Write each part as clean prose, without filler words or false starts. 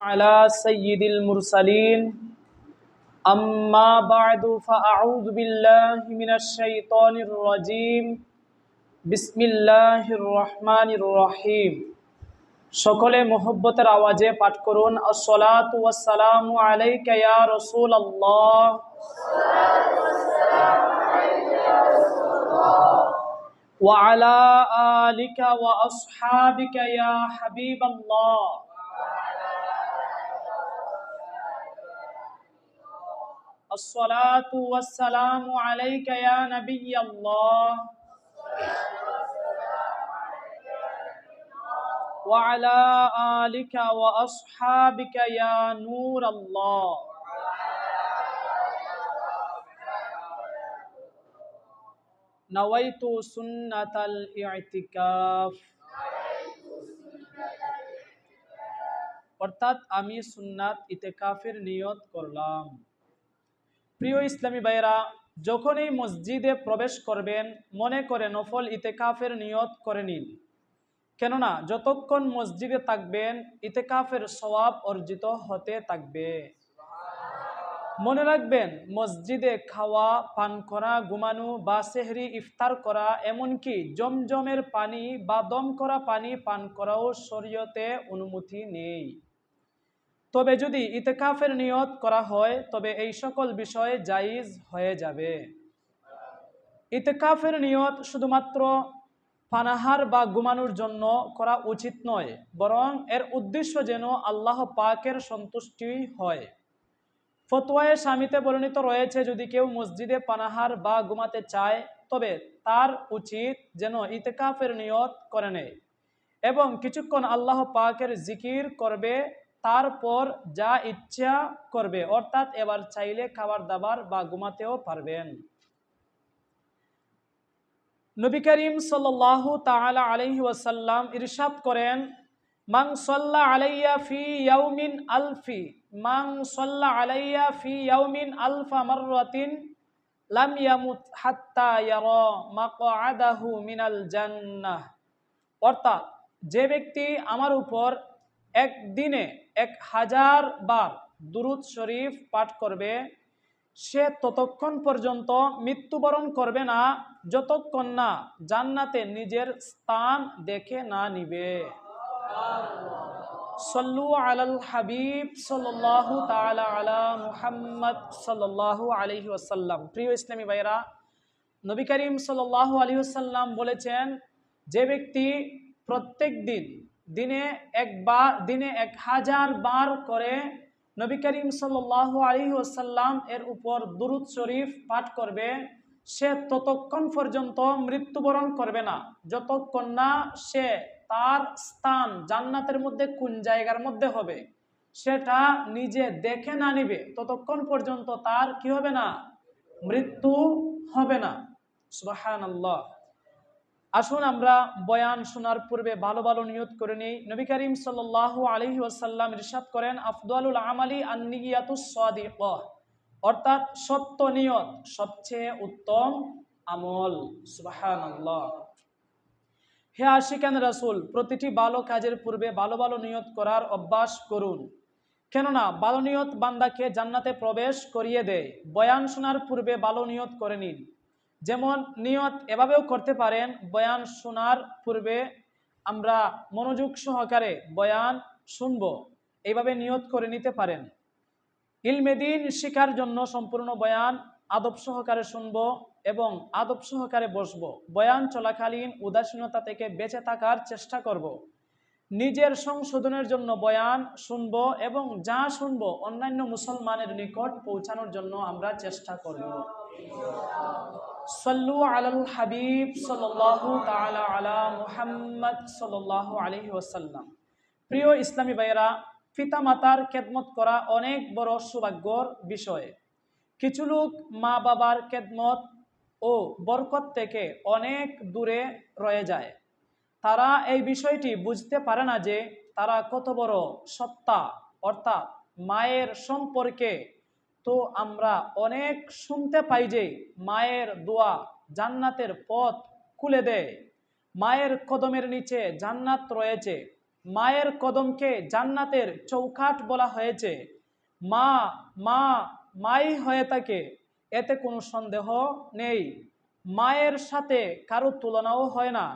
على سيد المرسلين أما بعد فأعوذ بالله من الشيطان الرجيم بسم الله الرحمن الرحيم সকলে মুহাব্বতের আওয়াজে পাঠ করুন আসসালাতু ওয়াসসালামু আলাইকা ইয়া রাসূলুল্লাহ ওয়া আলা আলিকা ওয়া আসহাবিকা ইয়া হাবিবাল্লাহ الصلاة والسلام عليك يا نبي الله وعلى آلك وأصحابك يا نور الله نويت سنة الاعتكاف অর্থাৎ আমি সুন্নাত ইতিকাফের নিয়ত করলাম। প্রিয় ইসলামী ভাইরা, যখনই মসজিদে প্রবেশ করবেন মনে করে নফল ইতিকাফের নিয়ত করে নিন, কেননা যতক্ষণ মসজিদে থাকবেন ইতিকাফের সওয়াব অর্জিত হতে থাকবে। মনে রাখবেন, মসজিদে খাওয়া, পান করা, ঘুমানো বা সেহরি ইফতার করা, এমনকি জমজমের পানি বা দম করা পানি পান করাও শরীয়তে অনুমতি নেই। তবে যদি ইতিকাফের নিয়ত করা হয় তবে এই সকল বিষয়ে জায়েজ হয়ে যাবে। ইতিকাফের নিয়ত শুধুমাত্র পানাহার বা ঘুমানোর জন্য করা উচিত নয়, বরং এর উদ্দেশ্য যেন আল্লাহ পাকের সন্তুষ্টি হয়। ফতোয়ায়ে শামিতে বর্ণিত রয়েছে, যদি কেউ মসজিদে পানাহার বা ঘুমাতে চায় তবে তার উচিত যেন ইতিকাফের নিয়ত করে নেয় এবং কিছুক্ষণ আল্লাহ পাকের জিকির করবে, তারপর যা ইচ্ছা করবে, অর্থাৎ এবার চাইলে খাবার দাবার বা ঘুমাতেও পারবেন। নবী করিম সাল্লাল্লাহু তাআলা আলাইহি ওয়াসাল্লাম ইরশাদ করেন, মান সাল্লা আলাইয়া ফি ইয়াউমিন আলফি মান সাল্লা আলাইয়া ফি ইয়াউমিন আলফা মাররাতিন লাম ইয়ামুত হাত্তা ইয়ারা মাকআদাহু মিনাল জান্নাহ। অর্থাৎ যে ব্যক্তি আমার উপর একদিনে 1000 বার দুরূদ শরীফ পাঠ করবে সে ততক্ষণ পর্যন্ত মৃত্যুবরণ করবে না যতক্ষণ না জান্নাতে নিজের স্থান দেখে না নিবে। সল্লু আলাল হাবিব সাল্লাল্লাহু তাআলা আলা মুহাম্মদ সাল্লাল্লাহু আলাইহি ওয়াসাল্লাম। প্রিয় ইসলামী ভাইরা, নবী করিম সাল্লাল্লাহু আলাইহি ওয়াসাল্লাম বলেছেন, যে ব্যক্তি প্রত্যেক দিনে 1000 বার করে নবী করিম সাল্লাল্লাহু আলাইহি ওয়াসাল্লাম এর উপর দুরূদ শরীফ পাঠ করবে সে ততক্ষণ পর্যন্ত মৃত্যুবরণ করবে না যতক্ষণ না সে তার স্থান জান্নাতের মধ্যে কোন জায়গার মধ্যে হবে সেটা নিজে দেখে না নিবে, ততক্ষণ পর্যন্ত তার কি হবে না? মৃত্যু হবে না। সুবহানাল্লাহ। আসুন আমরা বয়ান শোনার পূর্বে ভালো ভালো নিয়ত করে নেই। নবী করিম সাল্লাল্লাহু আলাইহি ওয়াসাল্লাম ইরশাদ করেন, আফদালুল আমালি আন-নিয়াতুস সাদিকাহ, অর্থাৎ সত্য নিয়ত সবচেয়ে উত্তম আমল। সুবহানাল্লাহ। হে আশিকান রাসূল, প্রতিটি ভালো কাজের পূর্বে ভালো ভালো নিয়ত করার অভ্যাস করুন, কেননা ভালো নিয়ত বান্দাকে জান্নাতে প্রবেশ করিয়ে দেয়। বয়ান শোনার পূর্বে ভালো নিয়ত করে নিন। যেমন নিয়ত এভাবেও করতে পারেন, বয়ান শোনার পূর্বে আমরা মনোযোগ সহকারে বয়ান শুনব, এইভাবে নিয়ত করে নিতে পারেন। ইলমে দ্বীন শিখার জন্য সম্পূর্ণ বয়ান আদব সহকারে শুনব এবং আদব সহকারে বসব। বয়ান চলাকালীন উদাসীনতা থেকে বেঁচে থাকার চেষ্টা করব। নিজের সংশোধনের জন্য বয়ান শুনব এবং যা শুনব অন্যান্য মুসলমানের নিকট পৌঁছানোর জন্য আমরা চেষ্টা করব। সল্লু আলাল হাবিব সাল্লাল্লাহু তাআলা আলা মুহাম্মদ সাল্লাল্লাহু আলাইহি ওয়াসাল্লাম। প্রিয় ইসলামী ভাইয়েরা, পিতা মাতার খেদমত করা অনেক বড় সৌভাগ্যর বিষয়। কিছু লোক মা বাবার খেদমত ও বরকত থেকে অনেক দূরে রয়ে যায়। তারা এই বিষয়টি বুঝতে পারে না যে তারা কত বড় সত্তা, অর্থাৎ মায়ের সম্পর্কে তো আমরা অনেক শুনতে পাই যে মায়ের দোয়া জান্নাতের পথ খুলে দেয়, মায়ের কদমের নিচে জান্নাত রয়েছে। মায়ের কদমকে জান্নাতের চৌকাঠ বলা হয়েছে। মা মা মাই হয়ে থাকে, এতে কোনো সন্দেহ নেই। মায়ের সাথে কারো তুলনাও হয় না।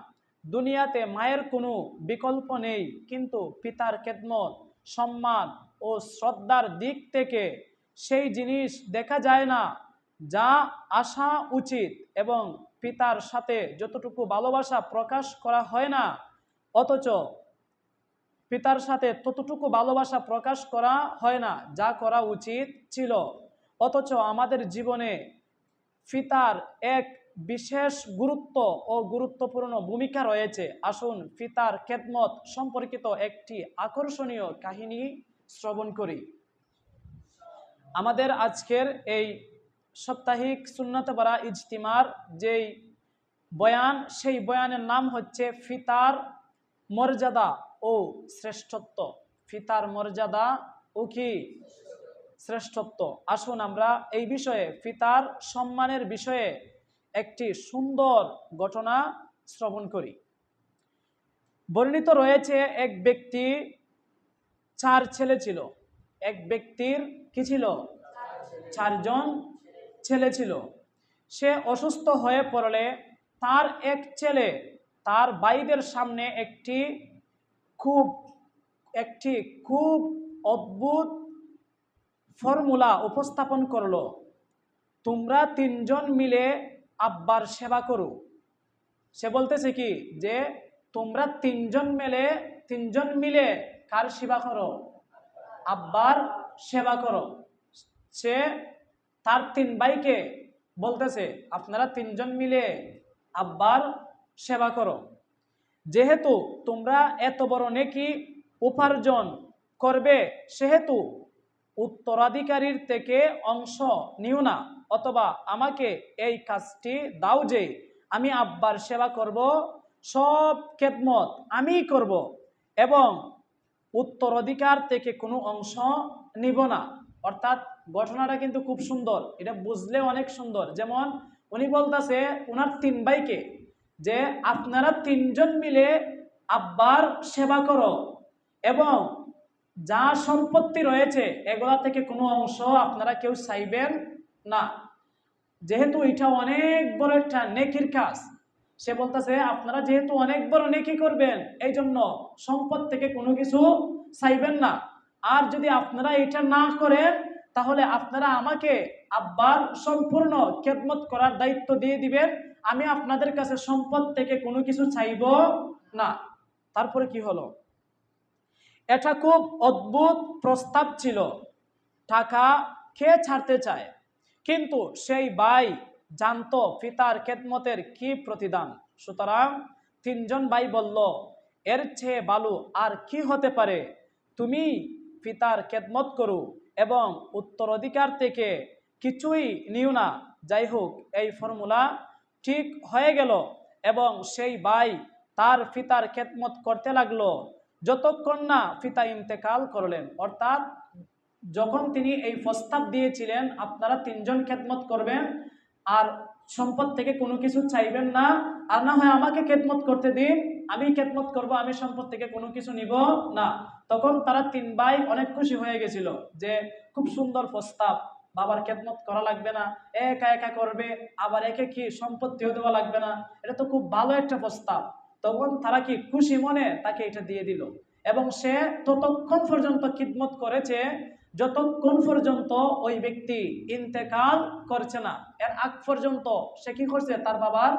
দুনিয়াতে মায়ের কোনো বিকল্প নেই, কিন্তু পিতার খেদমত, সম্মান ও শ্রদ্ধার দিক থেকে সেই জিনিস দেখা যায় না যা আসা উচিত, এবং পিতার সাথে যতটুকু ভালোবাসা প্রকাশ করা হয় না, অথচ পিতার সাথে ততটুকু ভালোবাসা প্রকাশ করা হয় না যা করা উচিত ছিল। অথচ আমাদের জীবনে পিতার এক বিশেষ গুরুত্ব ও গুরুত্বপূর্ণ ভূমিকা রয়েছে। আসুন পিতার খেদমত সম্পর্কিত একটি আকর্ষণীয় কাহিনী শ্রবণ করি। আমাদের আজকের এই সাপ্তাহিক সুন্নতে ভরা ইজতিমার যেই বয়ান, সেই বয়ানের নাম হচ্ছে পিতার মর্যাদা ও শ্রেষ্ঠত্ব। পিতার মর্যাদা ও কি শ্রেষ্ঠত্ব। আসুন আমরা এই বিষয়ে, পিতার সম্মানের বিষয়ে একটি সুন্দর ঘটনা শ্রবণ করি। বর্ণিত রয়েছে, এক ব্যক্তি 4 ছেলে ছিল। এক ব্যক্তির কি ছিল? 4 জন ছেলে ছিল। সে অসুস্থ হয়ে পড়লে তার এক ছেলে তার ভাইদের সামনে একটি খুব অদ্ভুত ফর্মুলা উপস্থাপন করলো। তোমরা 3 জন মিলে আব্বার সেবা করো। সে বলতেছে কি, যে তোমরা 3 জন মিলে কার সেবা করো? আব্বার সেবা করো। সে তার 3 ভাইকে বলতেছে, আপনারা 3 জন মিলে আব্বার সেবা করো। যেহেতু তোমরা এত বড় নেকি উপার্জন করবে, সেহেতু উত্তরাধিকারীর থেকে অংশ নিও না, অথবা আমাকে এই কাজটি দাও যে আমি আব্বার সেবা করব, সব খেদমত আমিই করব, এবং উত্তরাধিকার থেকে কোনো অংশ নিব না। অর্থাৎ ঘটনাটা কিন্তু খুব সুন্দর, এটা বুঝলে অনেক সুন্দর। যেমন উনি বলতেছে ওনার 3 ভাইকে যে আপনারা 3 জন মিলে আব্বার সেবা করো, এবং যা সম্পত্তি রয়েছে এগুলা থেকে কোনো অংশ আপনারা কেউ চাইবেন না। যেহেতু এটা অনেক বড় একটা নেকির কাজ, সে বলতেছে আপনারা যেহেতু অনেক বড় নেকি করবেন, এই জন্য সম্পদ থেকে কোনো কিছু চাইবেন না। আর যদি আপনারা এটা না করেন, তাহলে আপনারা আমাকে আব্বার সম্পূর্ণ খেদমত করার দায়িত্ব দিয়ে দিবেন, আমি আপনাদের কাছে সম্পদ থেকে কোনো কিছু চাইব না। তারপরে কি হলো? এটা খুব অদ্ভুত প্রস্তাব ছিল। টাকা কে ছাড়তে চায়? কিন্তু সেই ভাই জানতো পিতার খেদমতের কি প্রতিদান। সুতরাং 3 জন ভাই বলল, এর চেয়ে ভালো আর কি হতে পারে? তুমি পিতার খেদমত করো এবং উত্তরাধিকার থেকে কিছুই নিও না। যাই হোক, এই ফর্মুলা ঠিক হয়ে গেল, এবং সেই ভাই তার পিতার খেদমত করতে লাগলো যতক্ষণ না পিতা ইন্তেকাল করলেন। অর্থাৎ যখন তিনি এই প্রস্তাব দিয়েছিলেন আপনারা 3 জন খেদমত করবেন আর সম্পদ থেকে কোনো কিছু চাইবেন না, আর না হয় আমাকে খেদমত করতে দিন, আমি খেদমত করব, আমি সম্পদ থেকে কোনো কিছু নিব না, তখন তারা 3 ভাই অনেক খুশি হয়ে গেছিল যে খুব সুন্দর প্রস্তাব, বাবার খেদমত করা লাগবে না, একা একা করবে, আবার একে কি সম্পত্তিও দেওয়া লাগবে না, এটা তো খুব ভালো একটা প্রস্তাব। তখন তারা কি খুশি মনে তাকে এটা দিয়ে দিল, এবং সে ততক্ষণ পর্যন্ত খিদমত করেছে যতক্ষণ পর্যন্ত ওই ব্যক্তি ইন্তেকাল করছে না। এর আগ পর্যন্ত সে কি করছে? তার বাবার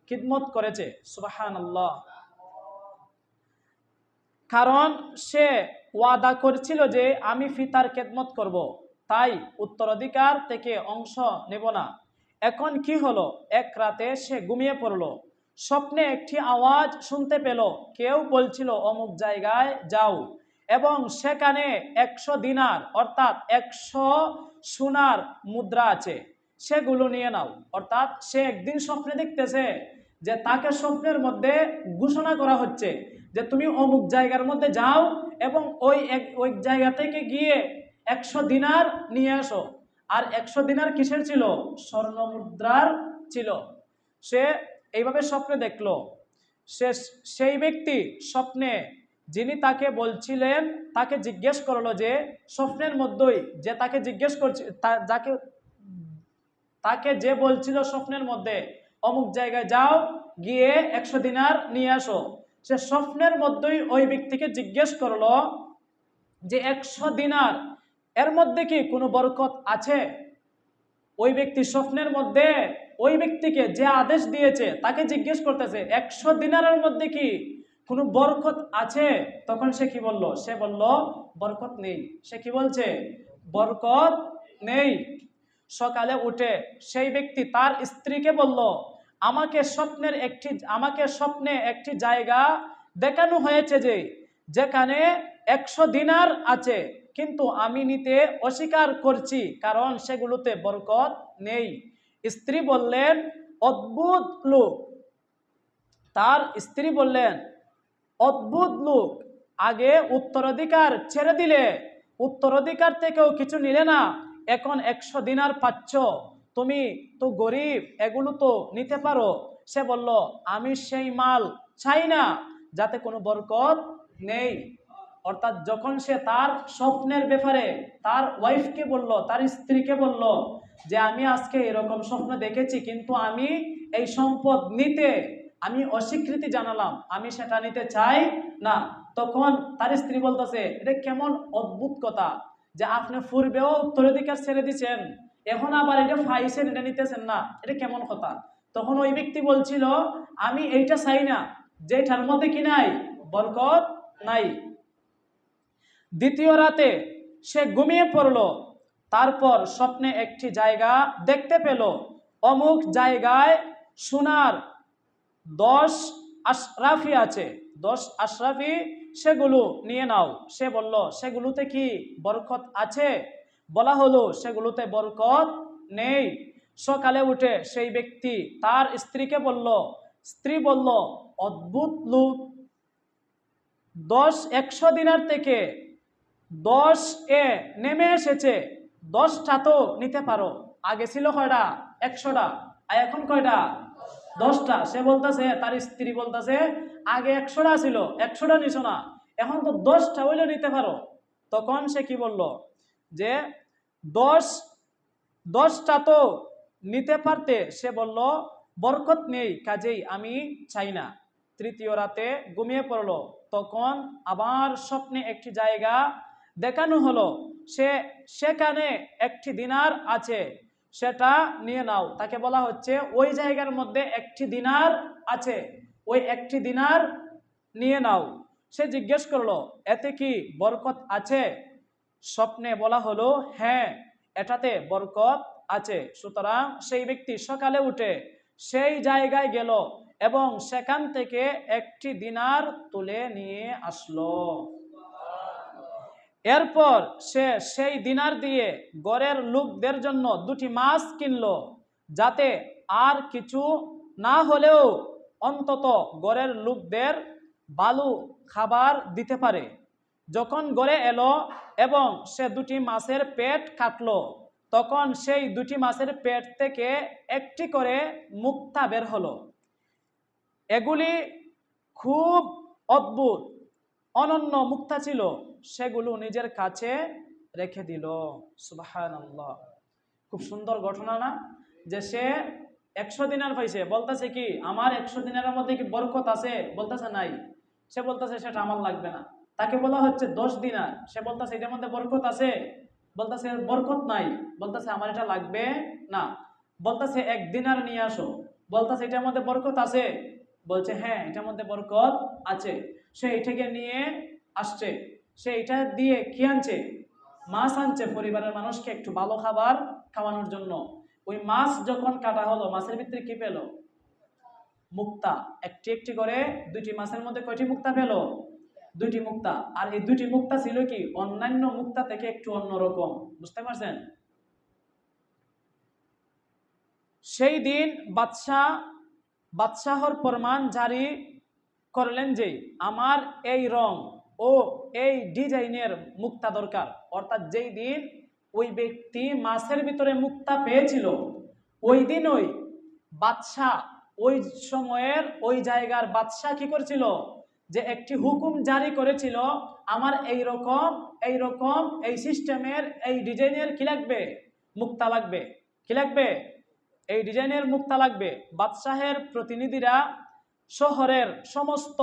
খিদমত করেছে। সুবহানাল্লাহ। কারণ সে ওয়াদা করেছিল যে আমি পিতার খেদমত করব, তাই উত্তরাধিকার থেকে অংশ নেব না। এখন কি হলো? এক রাতে সে ঘুমিয়ে পড়লো। স্বপ্নে একটি আওয়াজ শুনতে পেল, কেউ বলছিল অমুক জায়গায় যাও, এবং সেখানে 100 দিনার অর্থাৎ 100 সোনার মুদ্রা আছে, সেগুলো নিয়ে নাও। অর্থাৎ সে একদিন স্বপ্নে দেখতেছে যে তাকে স্বপ্নের মধ্যে ঘোষণা করা হচ্ছে যে তুমি অমুক জায়গার মধ্যে যাও এবং ওই জায়গা থেকে গিয়ে 100 দিনার নিয়ে আসো। আর 100 দিনার কিসের ছিল? স্বর্ণ মুদ্রার ছিল। সে এইভাবে স্বপ্নে দেখলো। সেই ব্যক্তি স্বপ্নে যিনি তাকে বলছিলেন তাকে জিজ্ঞেস করলো যে স্বপ্নের মধ্যেই যে তাকে জিজ্ঞেস করছে যাকে তাকে যে বলছিল স্বপ্নের মধ্যে অমুক জায়গায় যাও, গিয়ে 100 দিনার নিয়ে আসো, সে স্বপ্নের মধ্যেই ওই ব্যক্তিকে জিজ্ঞেস করলো যে 100 দিনার এর মধ্যে কি কোনো বরকত আছে? ওই ব্যক্তি স্বপ্নের মধ্যে ওই ব্যক্তিকে যে আদেশ দিয়েছে তাকে জিজ্ঞেস করতেছে 100 দিনারের মধ্যে কি কোনো বরকত আছে? তখন সে কি বলল? সে বলল বরকত নেই। সে কি বলছে? বরকত নেই। সকালে উঠে সেই ব্যক্তি তার স্ত্রীকে বলল, আমাকে স্বপ্নে একটি জায়গা দেখানো হয়েছে যেখানে 100 দিনার আছে, কিন্তু আমি নিতে অস্বীকার করছি কারণ সেগুলোতে বরকত নেই। স্ত্রী বললেন, অদ্ভুত লোক। তার স্ত্রী বললেন, অদ্ভুত লোক, আগে উত্তরাধিকার ছেড়ে দিলে, উত্তরাধিকার থেকেও কিছু নিলে না, এখন 100 দিনার পাচ্ছ, তুমি তো গরিব, এগুলো তো নিতে পারো। সে বলল, আমি সেই মাল চাই না যাতে কোনো বরকত নেই। অর্থাৎ যখন সে তার স্বপ্নের ব্যাপারে তার ওয়াইফকে বলল, তার স্ত্রীকে বলল যে আমি আজকে এরকম স্বপ্ন দেখেছি, কিন্তু আমি এই সম্পদ নিতে আমি অস্বীকৃতি জানালাম, আমি সেটা নিতে চাই না। তখন তার স্ত্রী বলতেছে, এটা কেমন অদ্ভুত কথা যে আপনি পূর্বেও উত্তরাধিকার ছেড়ে দিচ্ছেন, এখন আবার এটা পাইছেন, এটা নিতেছেন না, এটা কেমন কথা? তখন ওই ব্যক্তি বলছিল, আমি এইটা চাই না যেটার মধ্যে কি নাই, বরকত নাই। দ্বিতীয় রাতে সে ঘুমিয়ে পড়ল। তারপর স্বপ্নে একটি জায়গা দেখতে পেল। অমুক জায়গায় সোনার 10 আশরাফি আছে, 10 আশরাফি, সেগুলো নিয়ে নাও। সে বলল, সেগুলোতে কি বরকত আছে? বলা হলো, সেগুলোতে বরকত নেই। সকালে উঠে সেই ব্যক্তি তার স্ত্রীকে বলল, স্ত্রী বলল, অদ্ভুত লোক, 100 দিনার থেকে 10 এ নেমে এসেছে, 10টা তো নিতে পারো। আগে ছিল কয়টা? 100টা। আর এখন কয়টা? 10টা। সে বলতেছে, তার স্ত্রী বলতেছে, আগে 100টা ছিল, 100টা নিছো না, এখন তো 10টা হইলে নিতে পারো। তখন সে কি বলল যে 10টা তো নিতে পারতে। সে বলল, বরকত নেই, কাজেই আমি চাই না। তৃতীয় রাতে ঘুমিয়ে পড়ল। তখন আবার স্বপ্নে একটি জায়গা দেখানো হলো, সেখানে একটি দিনার আছে, সেটা নিয়ে নাও। তাকে বলা হচ্ছে, ওই জায়গার মধ্যে একটি দিনার আছে, ওই একটি দিনার নিয়ে নাও। সে জিজ্ঞেস করলো, এতে কি বরকত আছে? স্বপ্নে বলা হলো, হ্যাঁ, এটাতে বরকত আছে। সুতরাং সেই ব্যক্তি সকালে উঠে সেই জায়গায় গেল এবং সেখান থেকে একটি দিনার তুলে নিয়ে আসলো। এরপর সে সেই দিনার দিয়ে ঘরের লোকদের জন্য 2টি মাছ কিনলো, যাতে আর কিছু না হলেও অন্তত ঘরের লোকদের ভালো খাবার দিতে পারে। যখন ঘরে এলো এবং সে 2টি মাছের পেট কাটলো, তখন সেই 2টি মাছের পেট থেকে একটি করে মুক্তা বের হলো। এগুলি খুব অদ্ভুত, অনন্য মুক্তা ছিল। সেগুলো নিজের কাছে রেখে দিল। সুবহানাল্লাহ। খুব সুন্দর ঘটনা না? যে সে 100 দিনার পাইছে, বলতেছে কি আমার 100 দিনারের মধ্যে কি বরকত আছে? বলতেছে নাই। সে বলতেছে সেটা আমার লাগবে না। তাকে বলা হচ্ছে 10 দিনার, সে বলতেছে এটার মধ্যে বরকত আছে? বলতেছে বরকত নাই। বলতেছে আমার এটা লাগবে না। বলতেছে 1 দিনার নিয়ে আসো। বলতেছে এটার মধ্যে বরকত আছে? বলছে হ্যাঁ, এটার মধ্যে বরকত আছে। সে এটাকে নিয়ে আসছে। সে এটা দিয়ে কি আনছে? মাছ আনছে, পরিবারের মানুষকে একটু ভালো খাবার খাওয়ানোর জন্য। ওই মাছ যখন কাটা হলো, মাছের ভিতরে কি পেল? মুক্তা। একটি একটি করে 2টি মাছের মধ্যে কয়টি মুক্তা পেল? 2টি মুক্তা। আর এই 2টি মুক্তা ছিল কি অন্যান্য মুক্তা থেকে একটু অন্যরকম। বুঝতে পারছেন? সেই দিন বাদশাহর ফরমান জারি করলেন যে আমার এই রং ও এই ডিজাইনের মুক্তা দরকার। অর্থাৎ যেই দিন ওই ব্যক্তি মাছের ভিতরে মুক্তা পেয়েছিল, ওই দিন ওই বাদশাহ, ওই সময়ের ওই জায়গার বাদশাহ কি করছিল? যে একটি হুকুম জারি করেছিল, আমার এই রকম এই সিস্টেমের এই ডিজাইনের কি লাগবে, মুক্তা লাগবে। কি লাগবে? এই ডিজাইনের মুক্তা লাগবে। বাদশাহের প্রতিনিধিরা শহরের সমস্ত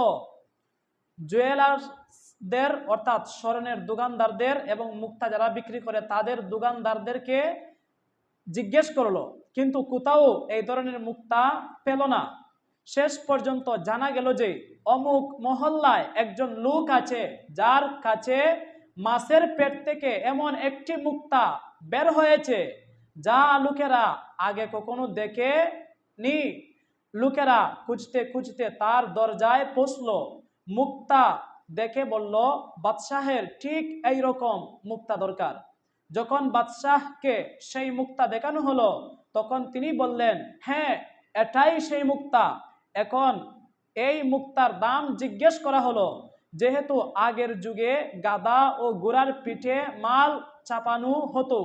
জুয়েলার্সদের অর্থাৎ স্বর্ণের দোকানদারদের এবং মুক্তা যারা বিক্রি করে তাদের দোকানদারদেরকে জিজ্ঞেস করলো, কিন্তু কোথাও এই ধরনের মুক্তা পেল না। শেষ পর্যন্ত জানা গেল যে অমুক মহল্লায় একজন লোক আছে যার কাছে মাছের পেট থেকে এমন একটি মুক্তা বের হয়েছে যা লোকেরা আগে কখনো দেখেনি। লোকেরা খুঁজতে খুঁজতে তার দরজায় পৌঁছলো। মুক্তা দেখে বলল, বাদশাহের ঠিক এই রকম মুক্তা দরকার। যখন বাদশাহকে সেই মুক্তা দেখানো হলো তখন তিনি বললেন, হ্যাঁ, এটাই সেই মুক্তা। এখন এই মুক্তার দাম জিজ্ঞেস করা হলো। যেহেতু আগের যুগে গাদা ও ঘোড়ার পিঠে মাল চাপানো হতো,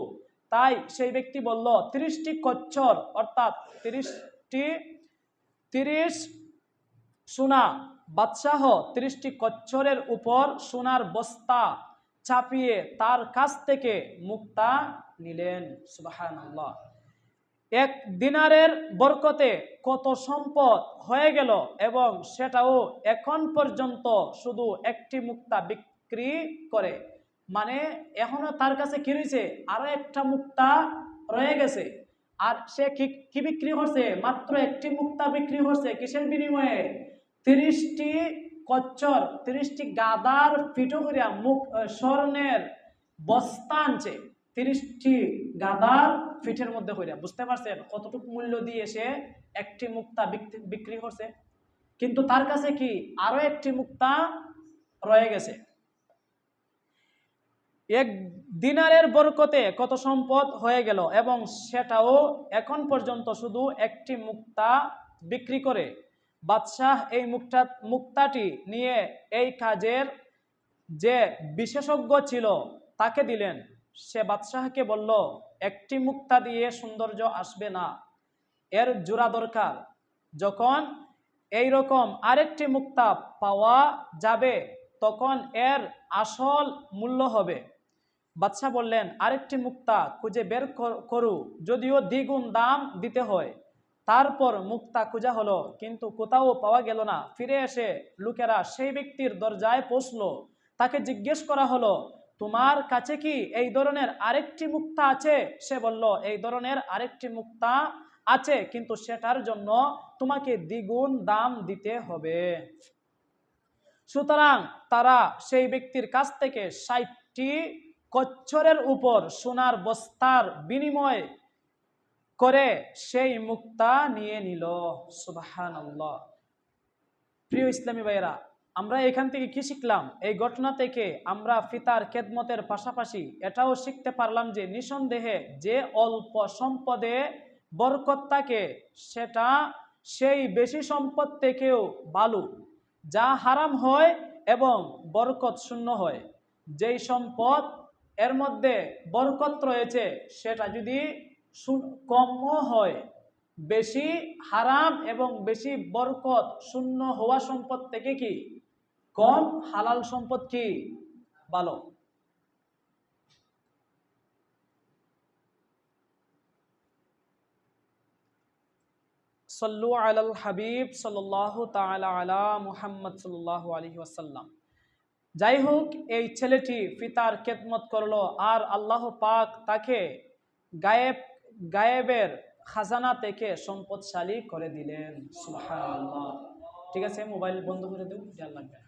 তাই সেই ব্যক্তি বলল 30টি কচ্ছর অর্থাৎ 30 সোনা। বাদশাহ 30টি কচ্ছরের উপর সোনার বস্তা চাপিয়ে তার কাছ থেকে মুক্তা নিলেন। সুবহানাল্লাহ। এক দিনারের বরকতে কত সম্পদ হয়ে গেল, এবং সেটাও এখন পর্যন্ত শুধু একটি মুক্তা বিক্রি করে। মানে এখনো তার কাছে কি রয়েছে, আরো একটা মুক্তা রয়ে গেছে। আর সে কি বিক্রি করছে? মাত্র একটি মুক্তা বিক্রি করছে। কিসের বিনিময়ে? 30টি কচ্ছর, 30টি গাদার পিঠো করিয়া স্বর্ণের বস্তা আনছে। 30টি গাদার পিঠের মধ্যে করিয়া। বুঝতে পারছেন কতটুকু মূল্য দিয়ে সে একটি মুক্তা বিক্রি করছে? কিন্তু তার কাছে কি আরো একটি মুক্তা রয়ে গেছে। এক দিনারের বরকতে কত সম্পদ হয়ে গেল, এবং সেটাও এখন পর্যন্ত শুধু একটি মুক্তা বিক্রি করে। বাদশাহ এই মুক্তাটি নিয়ে এই কাজের যে বিশেষজ্ঞ ছিল তাকে দিলেন। সে বাদশাহকে বলল, একটি মুক্তা দিয়ে সৌন্দর্য আসবে না, এর জোড়া দরকার। যখন এই রকম আরেকটি মুক্তা পাওয়া যাবে তখন এর আসল মূল্য হবে। বাদশাহ বললেন, আরেকটি মুক্তা খুঁজে বের করু, যদিও দ্বিগুণ দাম দিতে হয়। তারপর মুক্তা খোঁজা হলো, কিন্তু কোথাও পাওয়া গেল না। ফিরে এসে লোকেরা সেই ব্যক্তির দরজায় পৌঁছলো। তাকে জিজ্ঞেস করা হলো, তোমার কাছে কি এই ধরনের আরেকটি মুক্তা আছে? সে বলল, এই ধরনের আরেকটি মুক্তা আছে, কিন্তু সেটার জন্য তোমাকে দ্বিগুণ দাম দিতে হবে। সুতরাং তারা সেই ব্যক্তির কাছ থেকে 60টি কচ্ছরের উপর সোনার বস্তার বিনিময় করে সেই মুক্তা নিয়ে নিল। সুবহানাল্লাহ। প্রিয় ইসলামী ভাইয়েরা, আমরা এখান থেকে কি শিখলাম? এই ঘটনা থেকে আমরা পিতার খেদমতের পাশাপাশি এটাও শিখতে পারলাম যে নিঃসন্দেহে যে অল্প সম্পদে বরকত থাকে সেটা সেই বেশি সম্পদ থেকেও ভালো, যা হারাম হয় এবং বরকত শূন্য হয়। যেই সম্পদ এর মধ্যে বরকত রয়েছে সেটা যদি কম হয়, বেশি হারাম এবং বেশি বরকত শূন্য হওয়া সম্পদ থেকে কি কম হালাল সম্পদ কি ভালো। সাল্লু আলাল হাবিব সাল্লাল্লাহু তাআলা আলা মুহাম্মদ সাল্লাল্লাহু আলাইহি ওয়াসাল্লাম। যাই হোক, এই ছেলেটি পিতার খেদমত করলো আর আল্লাহ পাক তাকে গায়েবের খাজানা থেকে সম্পদশালী করে দিলেন। সুবহানাল্লাহ। ঠিক আছে, মোবাইল বন্ধ করে দেব, খেয়াল রাখবেন।